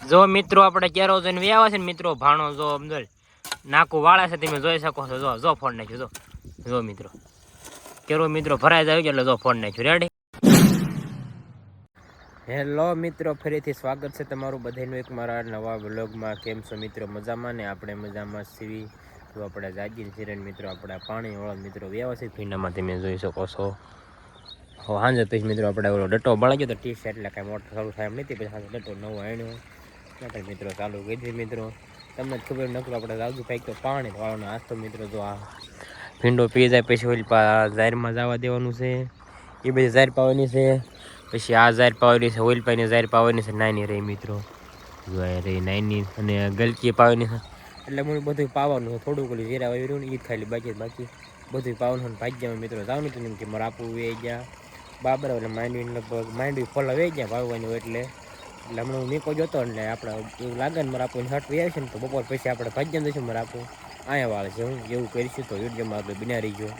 જો મિત્રો આપણે કેરો જોઈને વ્યાવા છે ને મિત્રો ભાણો જો અમદલ નાકું વાળા છે તમે જોઈ શકો છો. જો ફોન નાખ્યો જો મિત્રો કેરો મિત્રો ભરાઈ જાય એટલે જો ફોન નાખ્યો. રેડી. હેલો મિત્રો, ફરીથી સ્વાગત છે તમારું બધાનું એક મારા નવા વ્લોગમાં. કેમ છો મિત્રો? મજામાં ને? આપણે મજામાં સીવી. તો આપણે જાગીર સિરેન મિત્રો આપણે પાણી વાળો મિત્રો વ્યવસ્થિત ભીંડામાં તમે જોઈ શકો છો. હાંજે પછી મિત્રો આપણે ઓલો ડટ્ટો બળી ગયો તો ટી શર્ટ એટલે કાંઈ મોટર ચાલુ થાય એમ નથી. પછી હાંજે ડટ્ટો નવો આણ્યો એટલે મિત્રો ચાલુ કરી મિત્રો. તમને જ ખબર નકરું આપણે જાજુ કાંઈક તો પાણી વાળવાનો આજ તો મિત્રો જો આ ભીંડો પી જાય પછી ઓલી ઝારમાં જવા દેવાનું છે. એ બધી ઝાર પાવાની છે. પછી આ ઝાર પાવાની છે, ઓઇલ પાઈને ઝાર પાવાની છે. નાની રહી મિત્રો રહી નાની અને ગલકી પાવાની છે. એટલે મને બધું પાવાનું છે. થોડુંક ઓલું જીરા વાવ્યું ને એ જ ખાલી બાકી બધું પાવાનું છે. ભાગ્યમાં મિત્રો જવાનું હતું એમ કે મારે આપવું વે ગયા બાબર એટલે માંડવી લગભગ માંડવી ફોલા વે ગયા વાવવાનું એટલે હમણાં હું મીકો જોતો એટલે આપણે એવું લાગે ને મારે આપણને હટ આવી છે ને તો બપોર પછી આપણે ભાગ્યમાં જઈશું. મારે આપવું અહીંયા વાળે છે. હું એવું કરીશું તો વિડીયોમાં આપણે બિના રહી ગયો.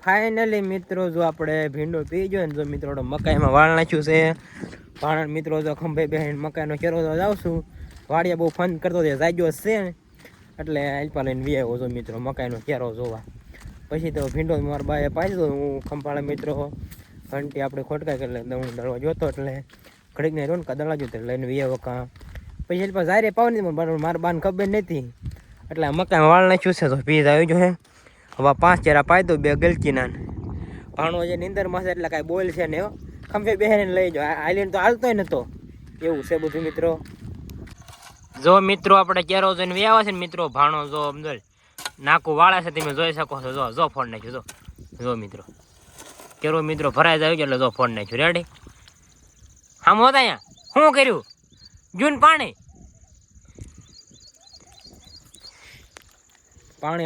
ફાઇનલી મિત્રો જો આપણે ભીંડો પી ગયો ને જો મિત્રો મકાઈમાં વાળ નાખ્યું છે. ભાણ મિત્રો જો ખંભે બેહીને મકાઈનો કેરો તો જાવશું. વાડિયા બહુ ફન કરતો જાગ્યો છે એટલે આલ્પા લઈને વી આવ્યો જો મિત્રો મકાઈનો કેરો જોવા. પછી તો ભીંડો મારા બાએ પાડી દો. હું ખંભાળા મિત્રો ઘંટી આપણે ખોટકા કરી લે હું દળવા જોતો એટલે ઘડીક ને રોન દળવા જોતો લઈને વી આવ્યો કાં. પછી એટલે ઝારે પાવાની મારા બાને ખબર નથી એટલે મકાઈમાં વાળ નાખ્યું છે તો પીઝ આવી ગયો હે. હવે 5 ચેરા પાઈ દો, 2 ગલકીના. ભાણો જે નીંદરમાં છે એટલે કાંઈ બોલ છે ને ખંભે બેહીને લઈ જાઓ. આઈલેન્ડ તો હાલતોય નતો એવું છે બધું મિત્રો. જો મિત્રો આપણે કેરો જોઈને વ્યાવા છે ને મિત્રો ભાણો જો અમદલ નાકું વાળા છે તમે જોઈ શકો છો. જો ફોન નાખ્યો જો મિત્રો કેરો મિત્રો ભરાઈ જાય એટલે જો ફોન નાખ્યો. રેડી. આમ હોતા અહીંયા શું કર્યું જૂન પાણી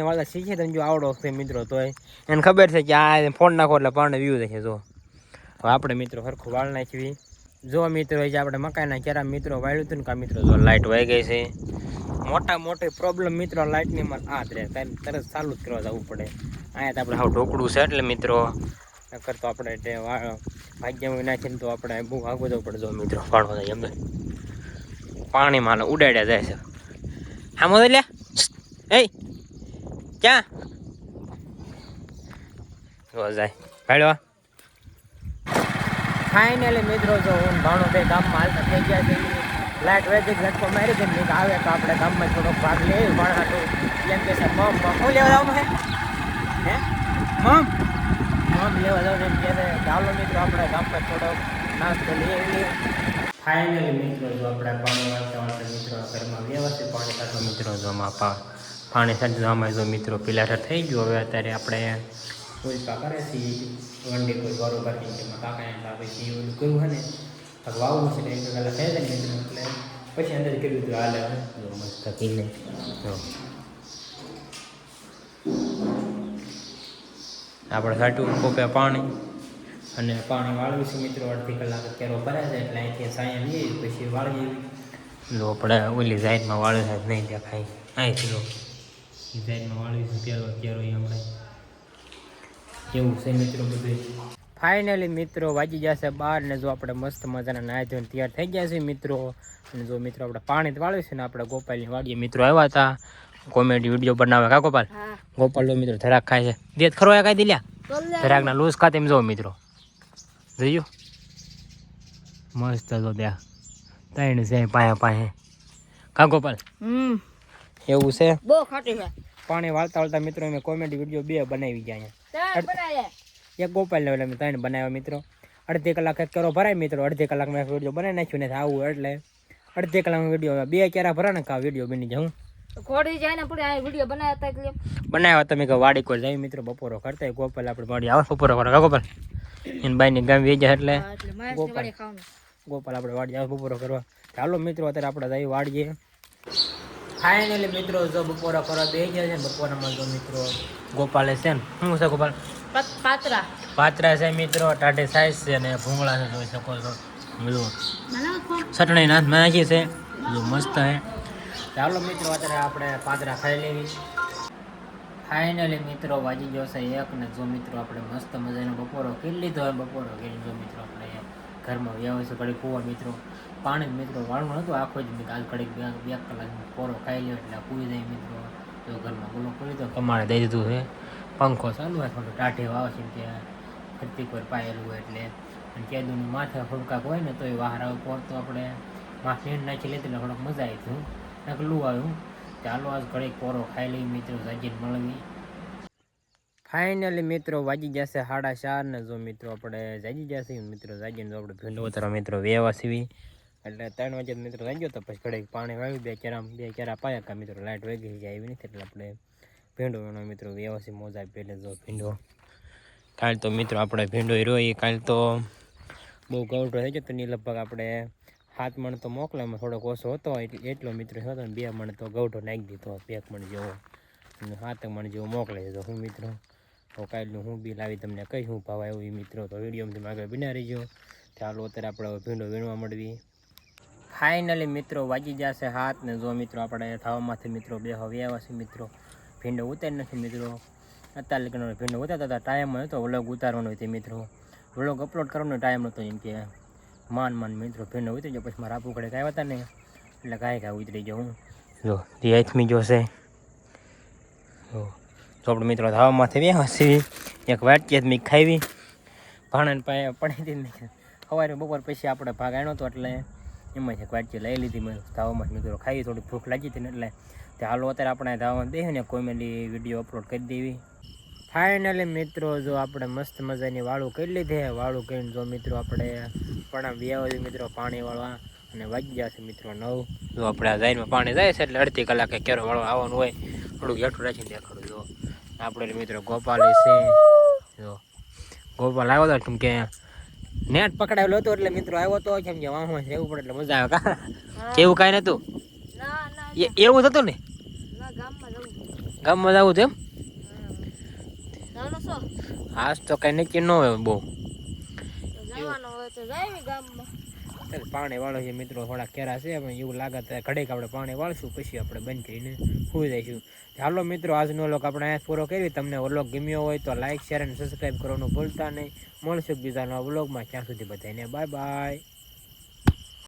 વાળા શીખે તમે જો આવડો છે મિત્રો તો એને ખબર છે કે આ ફોન નાખો એટલે પાણી વ્યૂ થશે. જો હવે આપણે મિત્રો સરખું વાળ નાખવી. જો મિત્રો જે આપણે મકાઈના કેરા મિત્રો વાળ્યું હતું ને કા મિત્રો જો લાઇટ વહી ગઈ છે. મોટી પ્રોબ્લેમ મિત્રો લાઇટની માં આ તરત ચાલુ જ કરવા જવું પડે. અહીંયા તો આપણે હાવ ઢોકળું છે એટલે મિત્રો નકર તો આપણે ભાગ્યમાં નાખીને તો આપણે બહુ આગળ જવું પડે. જો મિત્રો પાડવા જાય એમ પાણીમાં ઉડાડ્યા જાય છે. આમ લે એ ક્યાં જાય ભાડવા. ફાઇનલી મિત્રો જો હું ભાણો બે ગામમાં હાલતા થઈ ગયા છે. લાઇટ વેચી લટકો મારી છે ને આવે તો આપણે ગામમાં થોડોક ભાગ લઈએ ભાણા તો એમ કે છે મમ શું લેવા જવાનું છે હે મમ લેવા જવાનું એમ કે છે. ચાલો મિત્રો આપણે ગામમાં થોડોક નાસ્તો લઈએ. ફાઇનલી મિત્રો જો આપણે પાણી વાળતા મિત્રો ઘરમાં વ્યવસ્થિત પાણી કાઢો મિત્રો જો પાણી સાથે આમાં જો મિત્રો પિલાટર થઈ ગયું. હવે અત્યારે આપણે ઉલ્પા કરે છે વંડી કોઈ વારો કાઢી એમાં કાકા એમ આપણે ઓલું કર્યું હોય ને વાવવું છે એક કલાક થઈ જાય મિત્રો એટલે પછી અંદર કર્યું હતું હાલે જો મસ્ત કીને જો આપણે સાટું કોપે પાણી અને પાણી વાળવું છે મિત્રો. અડધી કલાક કેરો ભરાય જાય એટલે અહીંથી સાયા લઈએ પછી વાળીએ. જો આપણે ઓલી સાઈડમાં વાળે સાઈડ નહીં દેખાય અહીંથી લો સાઈડમાં વાળવી છે પેલો કેરો હમણાં એવું છે મિત્રો બધું. ફાઇનલી મિત્રો વાગી જશે 12 ને જો આપણે મસ્ત મજાના નાહી ધોઈને તૈયાર થઈ ગયા છે મિત્રો. અને જો મિત્રો આપણે પાણી જ વાળ્યું છે ને આપણે ગોપાલની વાડીએ મિત્રો આવ્યા હતા કોમેડી વિડીયો બનાવે. કા ગોપાલ? ગોપાલ મિત્રો ધરાક ખાય છે. દેત ખરો કાંઈ દિલ્યા ધરાકના લૂઝ ખાતે એમ જો મિત્રો જોયું મસ્ત જો ત્યાં ત્રણ છે પાયા કા ગોપાલ? એવું છે બહુ ખાટી છે. પાણી વાળતા મિત્રો અમે કોમેડી વિડીયો 2 બનાવી ગયા અહીંયા. એક ગોપાલ લેવલ અમે 3 બનાવ્યા મિત્રો. અડધી કલાક એક કેરો ભરાય મિત્રો. અડધી કલાકમાં એક વિડીયો બનાવી નાખ્યું ને આવું એટલે અડધી કલાકનો વિડીયો 2 કેરા ભરા ને કા વિડીયો બની જાય. હું ખોડી જાય ને પૂરી આ વિડીયો બનાવ્યા તમે કે વાડી કોઈ જાય મિત્રો બપોરો કરતા. ગોપાલ આપણે વાડી આવે બપોરો કરે કા ગોપાલ? એને બાઈની ગામ વેજે એટલે ગોપાલ આપણે વાડી આવે બપોરો કરવા. ચાલો મિત્રો અત્યારે આપણે જઈએ વાડીએ. ફાઇનલી મિત્રો જો બપોરા કરવા બે ગયા છે. બપોરામાં જો મિત્રો ગોપાલે છે ને શું છે ગોપાલ? પાત્રા છે મિત્રો. ટાઢે સાઈઝ છે અને ભૂંગળા છે જોઈ શકો છો. ચટણી નાથ નાખી છે જો મસ્ત છે. ચાલો મિત્રો અત્યારે આપણે પાત્રા ખાઈ લેવી. ફાઇનલી મિત્રો વાગી ગયો છે 1 ને જો મિત્રો આપણે મસ્ત મજાનો બપોરો કરી લીધો. બપોરો કરી જો મિત્રો આપણે ઘરમાં વ્યવસ્થિત ઘડી કૂવા મિત્રો પાણી મિત્રો વાળવું હતું આખો જ આજ ઘડીક 2 કલાક કોરો ખાઈ લ્યો એટલે પૂરી જાય મિત્રો. તો ઘરમાં બોલો કરી દો કમાણે દઈ દીધું છે. પંખો ચાલુ હોય થોડું ટાઢે વાવ છે ત્યાં ખર્ચી પર પાયેલું હોય એટલે અને કેદુની માથે થોડુંકાક હોય ને તો એ બહાર આવે પોર તો આપણે માથે નાખી લેતી એટલે થોડોક મજા આવી હતું નકલું આવ્યું. ચાલો આજ ઘડીક કોરો ખાઈ લઈ મિત્રો જાજીને મળવી. ફાઇનલી મિત્રો વાગી જશે 4:30 ને જો મિત્રો આપણે જાગી જશે મિત્રો જાગીને જો આપણે ભીંડો ઉતારવા મિત્રો વ્યવસીવી એટલે 3 વાગે મિત્રો જાગ્યો તો પછી ઘડીક પાણી વાળ્યું 2 કેરા પાયા કા મિત્રો લાઇટ વગી જાય એવી નથી એટલે આપણે ભીંડો વેણો મિત્રો વ્યવસી મોજા પહેલે જો ભીંડો કાલ તો મિત્રો આપણે ભીંડો રોઈ કાલ તો બહુ ગૌઠો થઈ ગયો તો ની લગભગ આપણે 7 મણ તો મોકલામાં થોડોક ઓછો હતો એટલો મિત્રો હતો ને 2 મણ તો ગૌઠો નાખી દીધો 1 મણ જેવો અને 7 મણ જેવો મોકલાઈ દીધો હું મિત્રો તો કાલનું હું બી લાવી તમને કઈ હું ભાવ આવ્યો એ મિત્રો તો વિડીયોમાંથી આગળ બિના રહીજો. ચાલો અત્યારે આપણે ભીંડો વીણવા મળવી. ફાઇનલી મિત્રો વાગી જશે 7 ને જો મિત્રો આપણે થવામાંથી મિત્રો બે હવે આવ્યા છે મિત્રો ભીંડો ઉતારી નથી મિત્રો અત્યારે લગ્ન ભીંડો ઉતારતા હતા ટાઈમ હતો વ્લોગ ઉતારવાનો હતો મિત્રો વ્લોગ અપલોડ કરવાનો ટાઈમ નહોતો એમ કે માન મિત્રો ભીંડો ઉતરી ગયો પછી મારા આપું કડે આવ્યા હતા ને એટલે કાંઈ ઉતરી ગયો હું જો તે હાથમી જોશે તો આપણે મિત્રો ધાવામાંથી વ્યા સીવી એક વાટકી મેં ખાવી ભાણાને પાસે પડી હતી સવારે બપોર પછી આપણે ભાગ આણ્યો હતો એટલે એમાં એક વાટકી લઈ લીધી મેં ધાવામાં મિત્રો ખાવી થોડી ભૂખ લાગી હતી ને એટલે તે હાલો અત્યારે આપણે ધાવામાં દઈએ ને કોમેડી વિડીયો અપલોડ કરી દેવી. ફાઇનલી મિત્રો જો આપણે મસ્ત મજાની વાળું કરી લીધી વાળું કરીને જો મિત્રો આપણે પણ વ્યાવ મિત્રો પાણી વાળવા અને વાગી જશે મિત્રો 9 જો આપણે આ જાઈનમાં પાણી જાય છે એટલે અડધી કલાકે કેરો વાળવા આવવાનું હોય થોડુંક હેઠું રાખીને દેખાડું જો આપણે મિત્રો ગોપાલ છે જો ગોપાલ આવ્યો હતો કે નેટ પકડાયેલો હતો એટલે મિત્રો આવ્યો તો કેમ કે વાહમાં રહેવું પડે એટલે મજા આવે કા કેવું કાંઈ નતું એવું જ હતું ને ગામમાં જવું તેમ આજ તો કઈ નક્કી ન હોય બહુ પાણી વાળો છે મિત્રો થોડા કેરા છે પણ એવું લાગે તો ઘડીક આપણે પાણી વાળશું પછી આપણે બંધ કરીને સુઈ જઈશું. ચાલો મિત્રો આજનો વ્લોગ આપણે અહીંયા પૂરો કરી. તમને વ્લોગ ગમ્યો હોય તો લાઈક શેર અને સબસ્ક્રાઈબ કરવાનું ભૂલતા નહીં. મળશું બીજા નવા વ્લોગમાં ત્યાં સુધી બધાને બાય બાય.